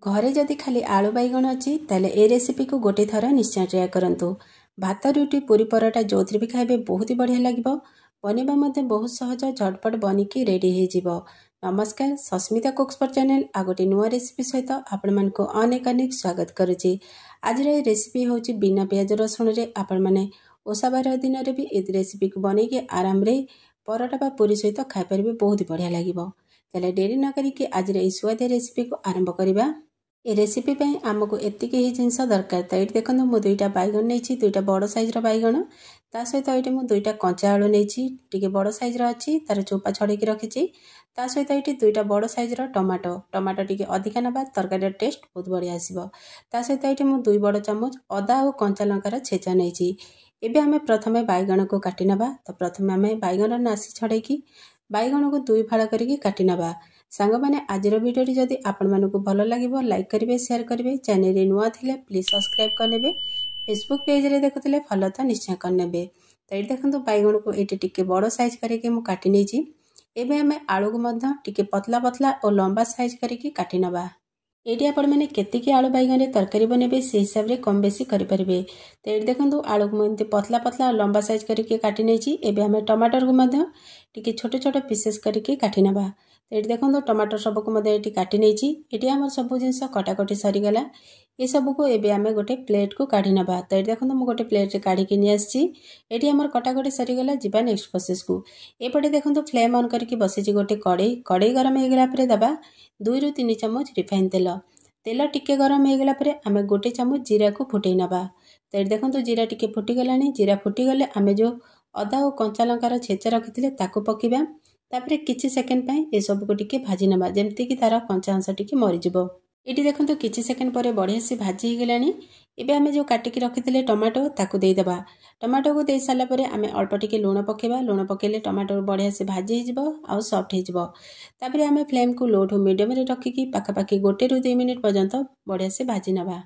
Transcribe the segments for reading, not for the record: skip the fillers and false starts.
घरे जदि खाली आलू बैगण अच्छी ताले ए रेसिपी को गोटे थर निश्चय ट्राए करंतु। भात रुटी पूरी पराठा जो भी खाइबे बहुत ही बढ़िया लगिबो। बनेबा मते बहुत सहज झटपट बनिकी रेडी हो जिवो। नमस्कार, सस्मिता कुक्स पर चैनल आ गोटे नुआ रेसिपी सहित आपण मानको अनेक अनेक स्वागत करुची। आज रे रेसिपी होची बिना प्याज रसुण रे आपण माने ओसा बार दिन रे भी ए रेसिपी को बनेकी आराम रे पराठा बा पूरी सहित खाइ परबे बहुत ही बढ़िया लगिबो। ताले डेरी न करिके आज रे स्वादिया रेसिपी को आरंभ करिबा। ए रेसिपी पे आमको एतिक ही जिनस दरकार। तो ये देखो मुझे दुईटा बैगन नहीं, दुईटा बड़ साइज्र बैगन, ता सहित ये मुझे दुईटा कंचा आलू नहीं, टी बड़ साइज्र अच्छी तार चोपा छड़ेकी रखी। ता सहित ये दुईटा बड़ साइज्र टमाटो टमाटो टी अधिका ना तरकारी टेस्ट बहुत बढ़िया आसो। ता सहित ये मुझे 2 बड़ चामच अदा और कंचा लंकार छेचा नहीं। एबे आमे प्रथमे बैगन को काटी नबा। तो प्रथमे आमे बैगन नासी छड़ेकी बैगन को 2 फाड़ करके काटी नबा। सांग माने आजिर वीडियो जदि आपण मानकु भल लागिबो लाइक करिवे, शेयर करिवे। चैनल रे नुआ थिले प्लीज सब्सक्राइब करनेबे। फेसबुक पेज रे देखुथिले फॉलो तो निश्चय करनेबे। तो ये देखंतु बैगन को एटी टिके बड़ साइज करके मु काटी नेची। एबे आमे आलू को मध्य टिके पतला पतला और लंबा साइज करके काटी नबा। एटी आपण माने केतिकी आलू बैगन रे तरकारी बनेबे से हिसाब रे कम बेसी करि परिबे। तो ये देखंतु आलू को एंते पतला पतला और लंबा साइज करके काटी नेची। एबे आमे टमाटर को मध्य टिके छोट छोट पीसेस करके काटी नबा। तो ये देखो टमाटर सब को ये काटी नहीं। ये आम सब जिन कटाकटी सरीगला। ये सब को एबे आमे गोटे प्लेट को काढ़ी नबा। तो ये देखो मुझे गोटे प्लेट रे काढ़ी नहीं आसी आम कटाकटी सरीगला। जीवा नेक्स्ट प्रोसेस को एपटे देखो फ्लेम ऑन करके बसी गोटे कड़े गरम हो गला दबा 2 ରୁ 3 ଚାମଚ रिफाइन तेल टिके गरम हो गला आमे गोटे चामच जीरा को फुटे नबा। तो ये देखो जीरा टिके फुटीगला। जीरा फुटीगले आमे जो अदा और कंचा लंकार छेचा रखी ताकू पकेबा। तापरे किछि सेकेंड पे ये सब को टिके भाजी नबा जेमती कि तार कंचा अंश टिके मरी जिवो। एटी देखंतु किछि सेकेंड परे बढ़िया से भाजी हो गलानी। एबे आमे जो काटिकी रखिथिले टमाटो ताकू देई दबा। टमाटो को देई साला परे आमे अल्प टिके लूण पकेबा। लूण पकेले टमाटो बढ़िया से भाजी हो जिवो आ सॉफ्ट हो जिवो। तापरे आमे फ्लेम को लो टू मीडियम रे रखिकी पाखापाखी 1 ରୁ 2 मिनिट पर्यंत बढ़िया से भाजी नबा।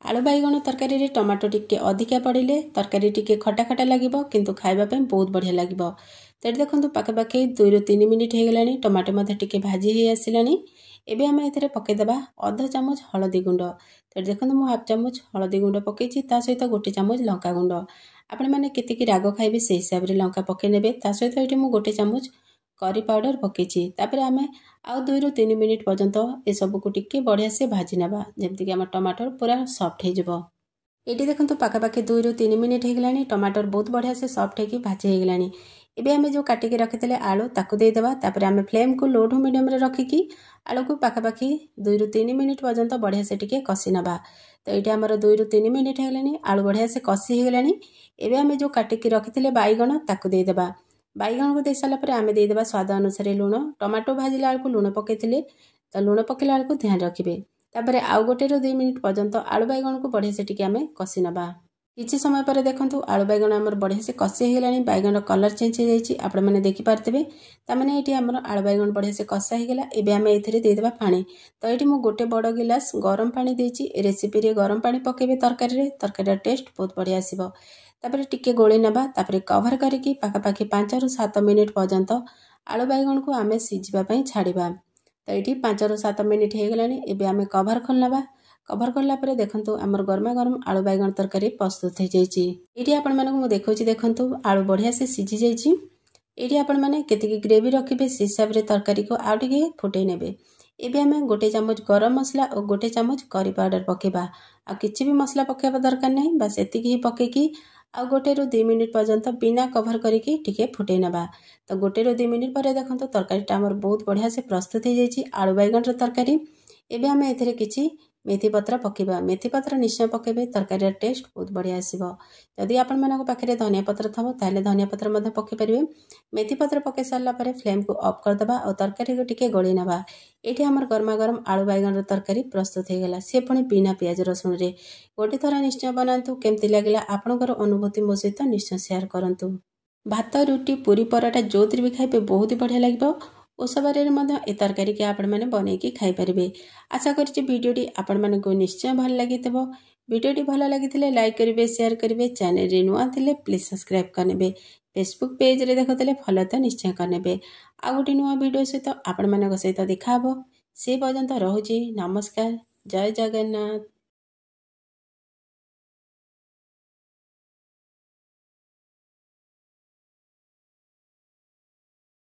आलू बैगन तरकारी रे टमाटो टिके अधिका पड़िले तरकारी टिके खटा खटा लागिबो किंतु खाइबा पे बहुत बढ़िया लागिबो। तो देखो पाखापाखि 2 ରୁ 3 मिनिट हो गलानी। टमाटो मध्य टिके भाजी हो आसिलानी। एबे आमे एथिरे पकेदेबा आधा चामच हळदी गुंड। तो देखो मु हाफ चामच हळदी गुंड पकेछि। ता सहित 1 चामच लंका गुंड। आपण माने केतिकी राग खाइबे से हिसाब रे लंका पके नेबे। ता सहित एठी मु 1 चामच करी पाउडर पकेछि। तापरे आमे आउ 2 ରୁ 3 मिनिट पर्यंत ए सब को टिके बढ़िया से भाजी नबा जेमति कि हम टमाटर पूरा सॉफ्ट हो जिवो। एटी देखंतु पाखापाखि 2 ରୁ 3 मिनिट हो गलानी। टमाटर बहुत बढ़िया से सॉफ्ट होकी भाजी हो गलानी। एबे आमे जो काटिके रखिथिले आलू ताकू देई देबा। तापरे आमे फ्लेम को लो टू मीडियम रे रखिकी आलू को पाखापाखि 2 ରୁ 3 मिनिट पर्यंत बढ़िया से टिके कसी नबा। तो ये हमर 2 ରୁ 3 मिनिट हो गलानी। आलू बढ़िया से कसी हो गलानी। एबे आमे जो काटिके रखिथिले बैगन ताकू देई देबा। बैगन को देई साला परे आमे देई देबा स्वाद अनुसार लूण। टमाटो भाजिला आलू को लूण पकेथिले तो लूण पकेला आलू को ध्यान रखिबे। तापरे आउ 1 ରୁ 2 मिनिट पर्यंत आलू बैगन को बढ़िया से टिके आमे कसी नबा। किछि समय पर देखंतु आलू बैगन हमर बढ़िया से कसी हो गलानी। बैगन कलर चेंज हो जाइछि आपण माने देखि पारतेबे। ता माने एठी हमर आलू बैगन बढ़िया से कसा हो गला। एबे आमे एथिरे देई देबा पानी। तो एठी मु गोटे बड़ गिलास गरम पानी देछि। ए रेसिपी रे गरम पानी पकेबे तरकारी टेस्ट बहुत बढ़िया आसीबो। तापरे टिके गोळी नबा। तापरे कवर करके पाखापाखि 5 ରୁ 7 मिनिट पर्यंत आलू बैगन को आमे सिझिबा पई छाड़िबा। तो एठी 5 ରୁ 7 मिनिट हो गलानी। एबे आमे कवर खोल नबा। कवर करला परे देखंतु हमर गरमा गरम आलू बैगन तरकारी प्रस्तुत हो जाइछि। एठी आपण मानकु मु देखौछि देखंतु आलू बढ़िया से सिझि जाइछि। एठी आपण माने केतिकी ग्रेवी रखिबे से हिसाब रे तरकारी को आउ टिके फुटै नेबे। एबे आमे 1 चामच गरम मसला और 1 चामच करी पाउडर पकेबा। आ किछि भी मसला पकेबा दरकार नै, बस एतिकी ही पकेकी आ 1 ରୁ 2 मिनिट पर्यंत बिना कवर करके टिके फुटै नबा। तो 1 ରୁ 2 मिनिट पर देखंतु तरकारीटा हमर बहुत बढ़िया से प्रस्तुत हो जाइछि आलू बैगन रो तरकारी। एबे आमे एथिरे किछि मेथी पत्र पकेबा। मेथी पत्र निश्चय पकेबे तरकारी टेस्ट बहुत बढ़िया आसीबो। जदि आपण मानक पाखरे धनिया पत्र थबो ताले धनिया पत्र मधे पके परिबे। मेथी पत्र पके सारला परे फ्लेम को ऑफ कर दबा और तरकारी को टिके गळी नबा। एठी हमर गरमा गरम आलू बैगन रो तरकारी प्रस्तुत हो गला। से पुणी बिना प्याज रसुण रे गोटे थरा निश्चय बनांतु। केमति लागला आपनकर अनुभूति मो सहित निश्चय शेयर करंतु। भात रुटी पूरी पराठा जोतिर भी खाइबे बहुत ही बढ़िया लागिबो। ओसबारे ए तरकारी के आपण माने बनैकी खाइ परिबे। आशा करछि वीडियोटी आपण मानकु निश्चय भल लागितबो। वीडियोटी भल लागिथिले लाइक करिवे, शेयर करिवे। चैनल रे नुआ थिले प्लीज सब्सक्राइब करनेबे। फेसबुक पेज रे देखुथिले फॉलो तो निश्चय करनेबे। आ गोटे नुआ वीडियो सहित आपण मानक सहित देखा हबो। से पर्यंत रहुछि। नमस्कार। ଜୟ ଜଗନ୍ନାଥ।